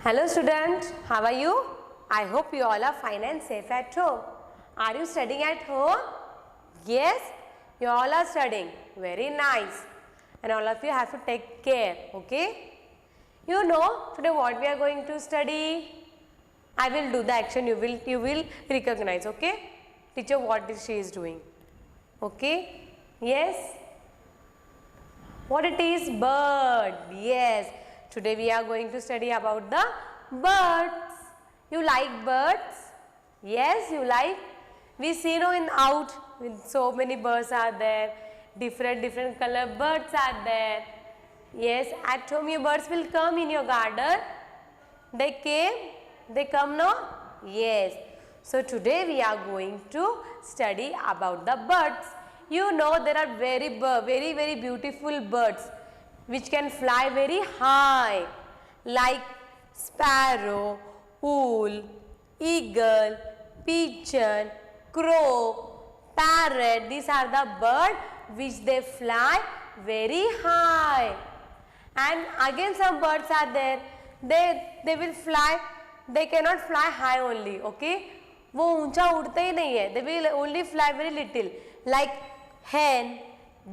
Hello students, how are you? I hope you all are fine and safe at home. Are you studying at home? Yes, you all are studying. Very nice. And all of you have to take care, okay? You know today what we are going to study? I will do the action, you will recognize, okay? Teacher, what she is doing? Okay? Yes? What it is? Bird. Yes. Today we are going to study about the birds. You like birds? Yes, you like? We see now in out so many birds are there. Different color birds are there. Yes, at home your birds will come in your garden. They came? They come now? Yes. So today we are going to study about the birds. You know there are very beautiful birds which can fly very high like sparrow, owl, eagle, pigeon, crow, parrot. These are the birds which they fly very high. And again some birds are there, they will fly, they cannot fly high only, okay? वो ऊंचा उड़ते ही नहीं है, they will only fly very little like hen,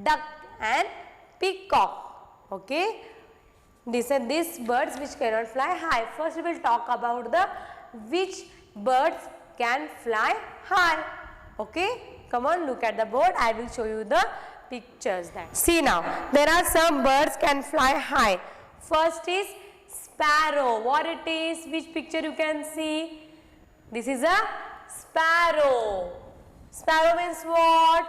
duck and peacock. Okay, these are these birds which cannot fly high. First we will talk about the which birds can fly high. Okay, come on, look at the board. I will show you the pictures. That see now, there are some birds can fly high. First is sparrow. What it is? Which picture you can see? This is a sparrow. Sparrow means what?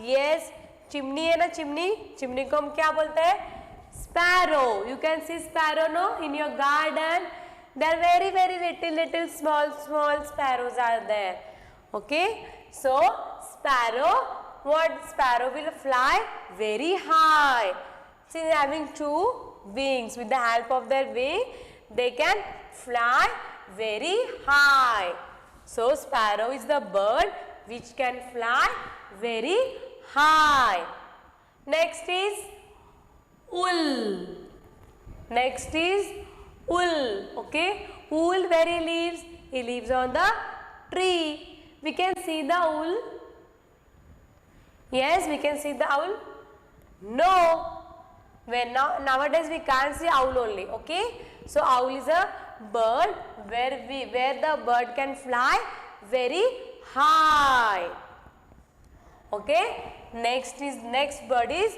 Yes, chimney है ना, chimney को हम क्या बोलते हैं? Sparrow. You can see sparrow no in your garden. There are very little small sparrows are there. Okay. So sparrow, what sparrow will fly very high. See, they are having two wings. With the help of their wing, they can fly very high. So sparrow is the bird which can fly very high. Next is owl. Next is owl. Okay, owl where he lives? He lives on the tree. We can see the owl. Yes, we can see the owl. No, when nowadays we can't see owl only. Okay, so owl is a bird where the bird can fly very high. Okay, next bird is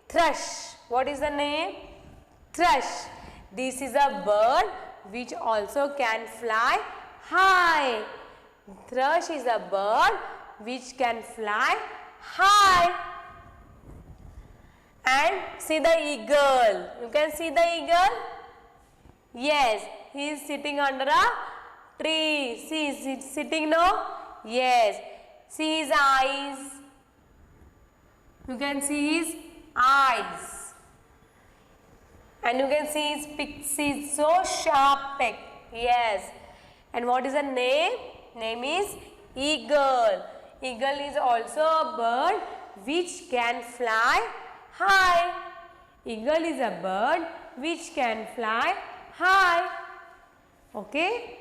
thrush. What is the name? Thrush. This is a bird which also can fly high. Thrush is a bird which can fly high. And see the eagle. You can see the eagle? Yes, he is sitting under a tree. See, is he sitting now? Yes. See his eyes. You can see his eyes. And you can see his pixies, so sharp peck. Yes. And what is the name? Name is eagle. Eagle is also a bird which can fly high. Eagle is a bird which can fly high. Okay.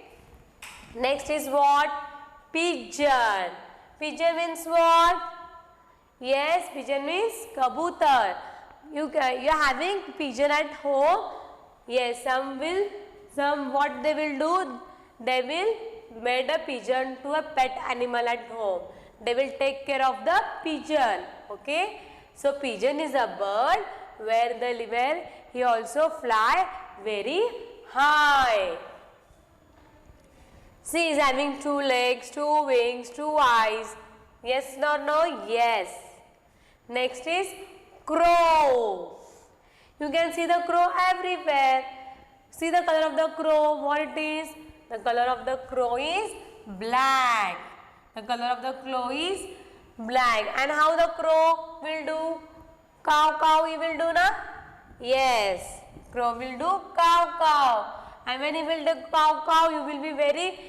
Next is what? Pigeon. Pigeon means what? Yes, pigeon means kabutar. You are having pigeon at home. Yes, what they will do? They will make a pigeon to a pet animal at home. They will take care of the pigeon. Okay. So pigeon is a bird where he also fly very high. See, he is having two legs, two wings, two eyes. Yes or no? Yes. Next is crow. You can see the crow everywhere. See the color of the crow, what it is? The color of the crow is black. The color of the crow is black. And how the crow will do? Cow he will do na? Yes. Crow will do cow. And when he will do cow, you will be very,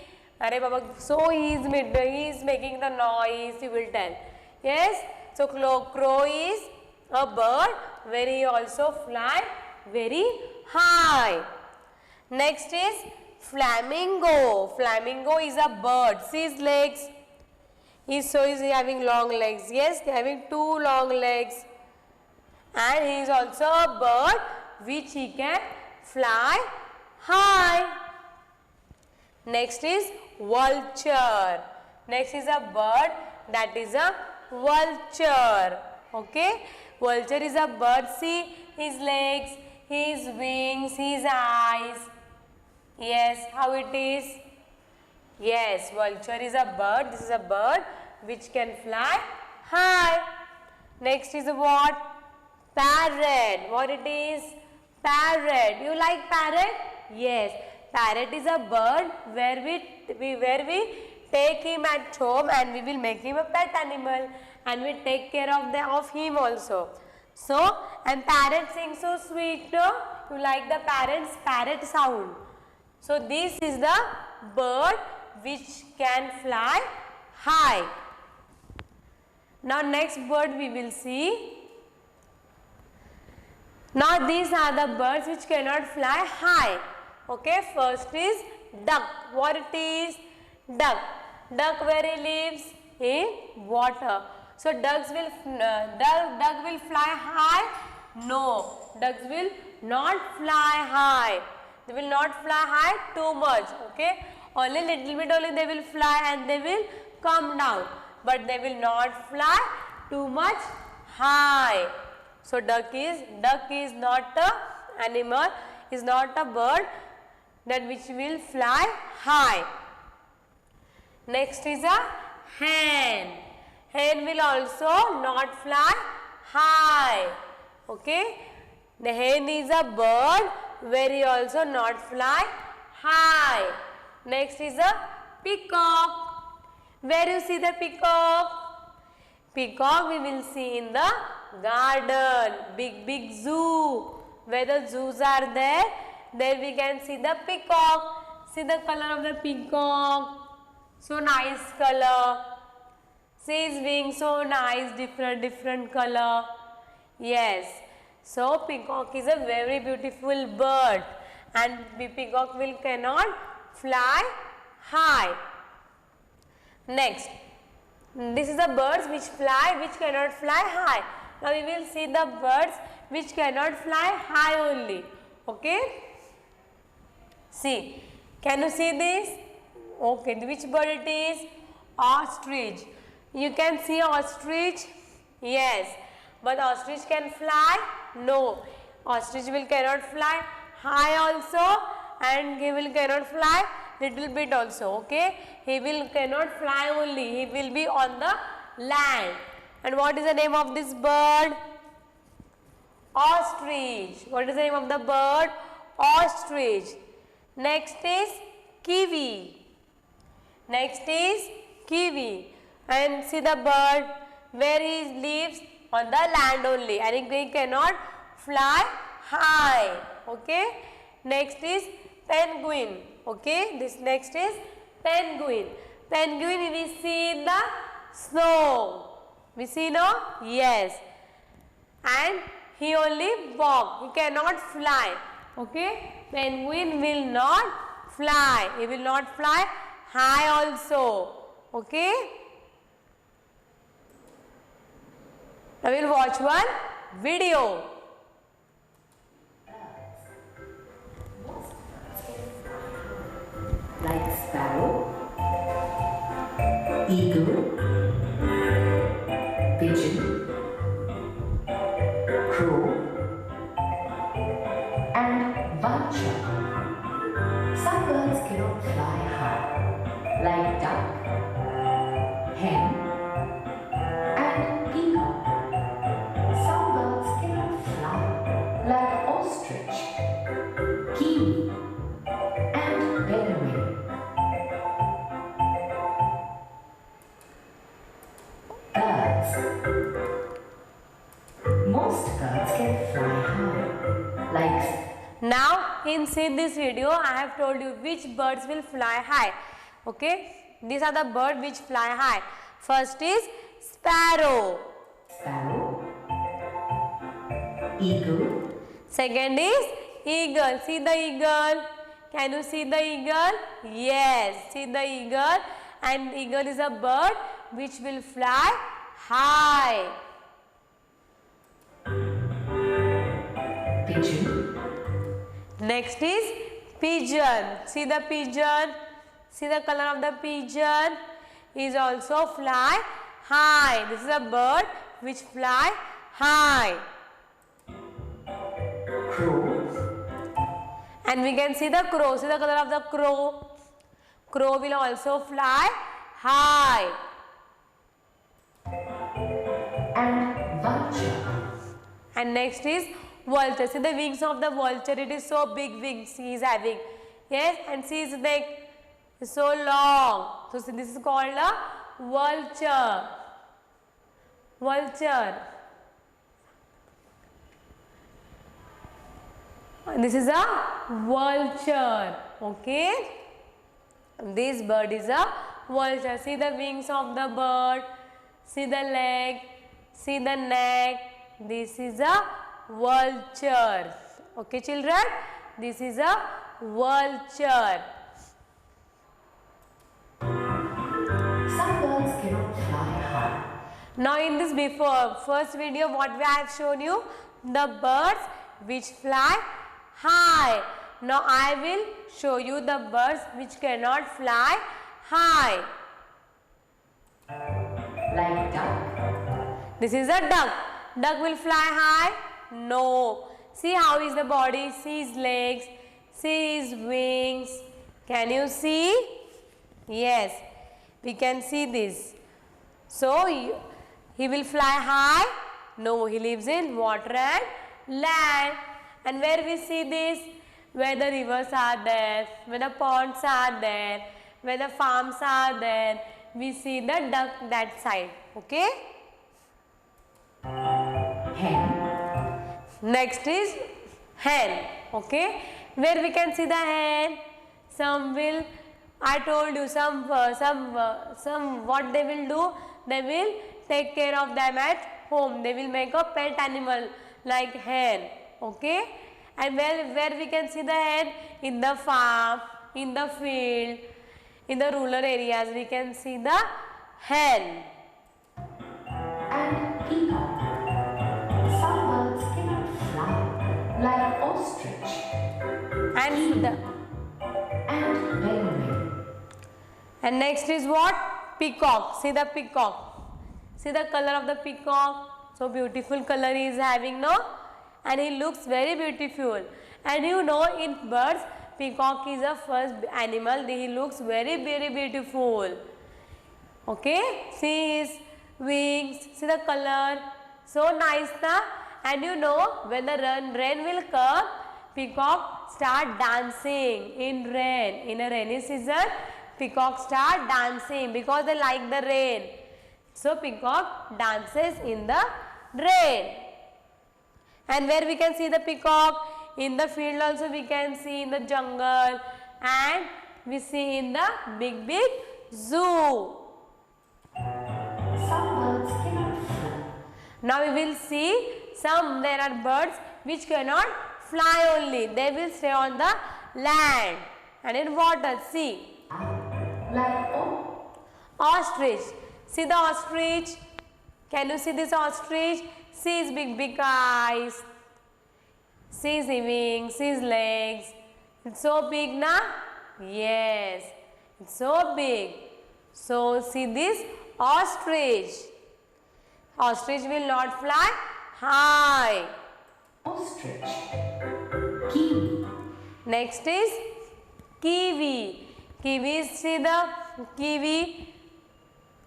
Arey Baba, so he is making the noise, you will tell. Yes. So crow is a bird where he also fly very high. Next is Flamingo. Flamingo is a bird. See his legs. He's having long legs. Yes, they are having 2 long legs. And he is also a bird which he can fly high. Next is vulture. Next is a bird that is a vulture. Okay. Vulture is a bird. See his legs, his wings, his eyes. Yes, how it is? Yes, vulture is a bird. This is a bird which can fly high. Next is what? Parrot. What it is? Parrot. You like parrot? Yes. Parrot is a bird where we take him at home and we will make him a pet animal and we take care of him also. So, and parrot sings so sweet, no? You like the parrot sound. So, this is the bird which can fly high. Now, next bird we will see. Now, these are the birds which cannot fly high. Okay, first is duck. What it is? Duck. Duck where he lives? In water. So, duck will fly high? No, ducks will not fly high. They will not fly high too much. Okay, only little bit only they will fly and they will come down. But they will not fly too much high. So, duck is not a animal, is not a bird that which will fly high. Next is a hen. Hen will also not fly high. Okay. The hen is a bird where he also not fly high. Next is a peacock. Where you see the peacock? Peacock we will see in the garden. Big zoo. Where the zoos are there we can see the peacock. See the color of the peacock. So nice color. See his wings, so nice, different color. Yes. So peacock is a very beautiful bird and peacock cannot fly high. Next, this is the birds which cannot fly high. Now we will see the birds which cannot fly high only. Okay. See, can you see this? Okay, which bird it is? Ostrich. You can see ostrich? Yes. But ostrich can fly? No. Ostrich cannot fly high also and he cannot fly little bit also. Okay. He cannot fly only. He will be on the land. And what is the name of this bird? Ostrich. What is the name of the bird? Ostrich. Next is kiwi. Next is kiwi. And see the bird where he lives on the land only and he cannot fly high. Okay. Next is penguin. Okay. This next is penguin. Penguin we see in the snow. We see no? Yes. And he only walk. He cannot fly. Okay. Penguin will not fly. He will not fly high also. Okay. Now we will watch one video. Like sparrow, eagle, pigeon, crow, and vulture. Some birds cannot fly high, like duck, hen, and peacock. Some birds cannot fly, like ostrich, kiwi, and penguin. Birds. Most birds can fly high, like. Now in this video I have told you which birds will fly high. Okay. These are the birds which fly high. First is sparrow. Sparrow, eagle, Second is eagle. See the eagle. Can you see the eagle? Yes, see the eagle, and eagle is a bird which will fly high. Pigeon. Next is pigeon. See the pigeon. See the color of the pigeon. Is also fly high. This is a bird which fly high. Crow. And we can see the crow. See the color of the crow. Crow will also fly high. And vulture. And next is vulture. See the wings of the vulture. It is so big wings he is having. Yes, and see his neck is so long. So see, this is called a vulture. Vulture. And this is a vulture. Okay. This bird is a vulture. See the wings of the bird. See the leg. See the neck. This is a vulture. Okay, children. This is a vulture. Some birds cannot fly high. Now in this first video, what we have shown you, the birds which fly high. Now I will show you the birds which cannot fly high. Like duck. This is a duck. Duck will fly high? No. See how is the body, see his legs, see his wings. Can you see? Yes, we can see this. So he will fly high? No, he lives in water and land. And where we see this? Where the rivers are there, where the ponds are there, where the farms are there, we see the duck that side. Okay? Hen. Next is hen. Okay? Where we can see the hen? Some will, I told you, some what they will do? They will take care of them at home. They will make a pet animal like hen. Okay? And where we can see the hen? In the farm, in the field, in the rural areas, we can see the hen. And peacock. Some birds cannot fly, like ostrich. And penguin. And next is what? Peacock. See the peacock. See the color of the peacock. So beautiful color he is having, no? And he looks very beautiful. And you know, in birds, peacock is the first animal. He looks very, very beautiful. Okay? See his wings. See the color. So nice, na? And you know, when the rain will come, peacock start dancing in rain. In a rainy season, peacock start dancing because they like the rain. So peacock dances in the rain. And where we can see the peacock? In the field also we can see, in the jungle, and we see in the big zoo. Some birds cannot fly. Now we will see there are birds which cannot fly only. They will stay on the land and in water. See. Like Ostrich. See the ostrich. Can you see this ostrich? See his big eyes. See his wings, see his legs. It's so big, na? Yes. It's so big. So see this ostrich. Ostrich will not fly high. ostrich. Kiwi. Next is kiwi. Kiwi, see the kiwi.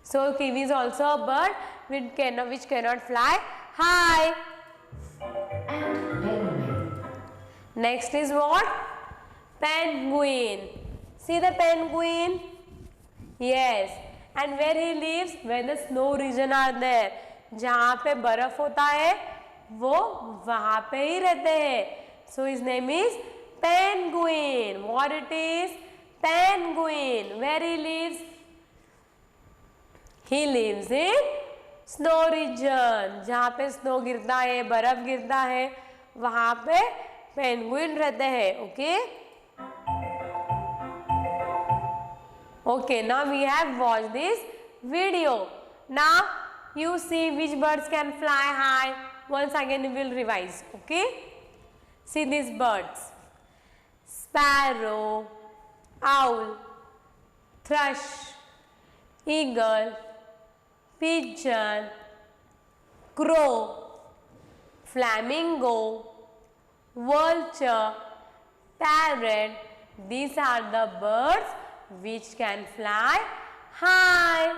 So kiwi is also a bird which cannot fly high. And penguin. Next is what? Penguin. See the penguin? Yes. And where he lives? Where the snow region are there. जहाँ पे बर्फ होता है वो वहाँ पे ही रहते हैं. So his name is penguin. What it is? Penguin. Where he lives? He lives in snow region. जहाँ पे स्नो गिरता है, बर्फ गिरता है, वहाँ पे पेंगुइन रहते हैं. Okay? Okay, now we have watched this video. Now you see which birds can fly high. Once again we will revise. Okay, see these birds: sparrow, owl, thrush, eagle, pigeon, crow, flamingo, vulture, parrot. These are the birds which can fly high.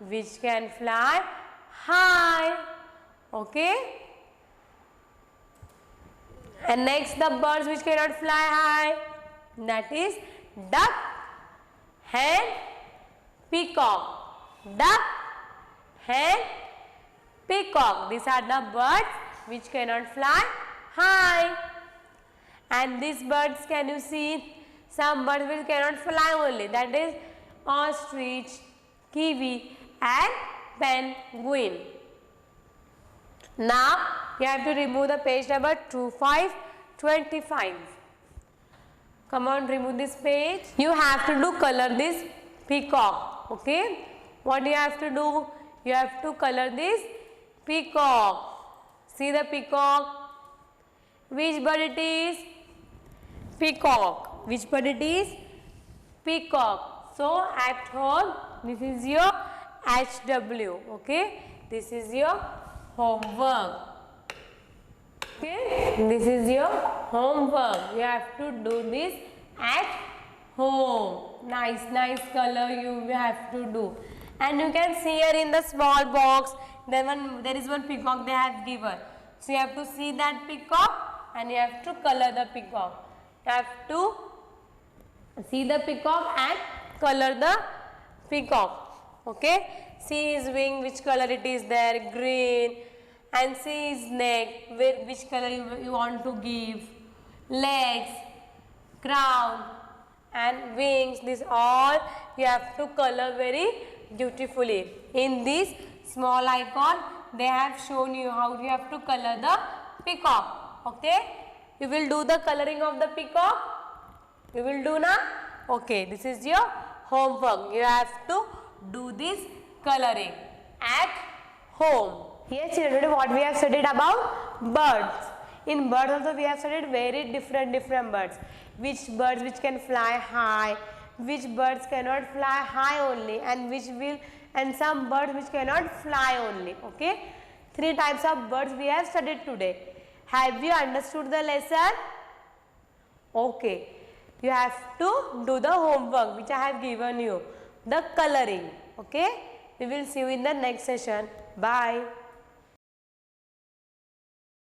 Which can fly high. Okay. And next the birds which cannot fly high. That is duck, hen, peacock. Duck, hen, peacock. These are the birds which cannot fly high. And these birds, can you see? Some birds which cannot fly only. That is ostrich, kiwi and penguin. Now you have to remove the page number 2525. Come on, remove this page. You have to do color this peacock. Okay. What you have to do? You have to color this peacock. See the peacock. Which bird it is? Peacock. Which bird it is? Peacock. So at home, this is your HW. Okay. This is your homework. Okay. This is your homework. You have to do this at home. Nice color you have to do. And you can see here in the small box, there is one peacock they have given. So you have to see that peacock and you have to color the peacock. You have to see the peacock and color the peacock. Okay. See his wing, which color it is there, green. And see his neck, which color you want to give. Legs, crown and wings. This all you have to color very beautifully. In this small icon, they have shown you how you have to color the peacock. Okay. You will do the coloring of the peacock. You will do now. Okay. This is your homework. You have to do this coloring at home. Yes children, today what we have studied about birds. In birds also we have studied very different birds. Which birds which can fly high, which birds cannot fly high only, and some birds which cannot fly only. Okay. 3 types of birds we have studied today. Have you understood the lesson? Okay. You have to do the homework which I have given you. The coloring. Okay. We will see you in the next session. Bye.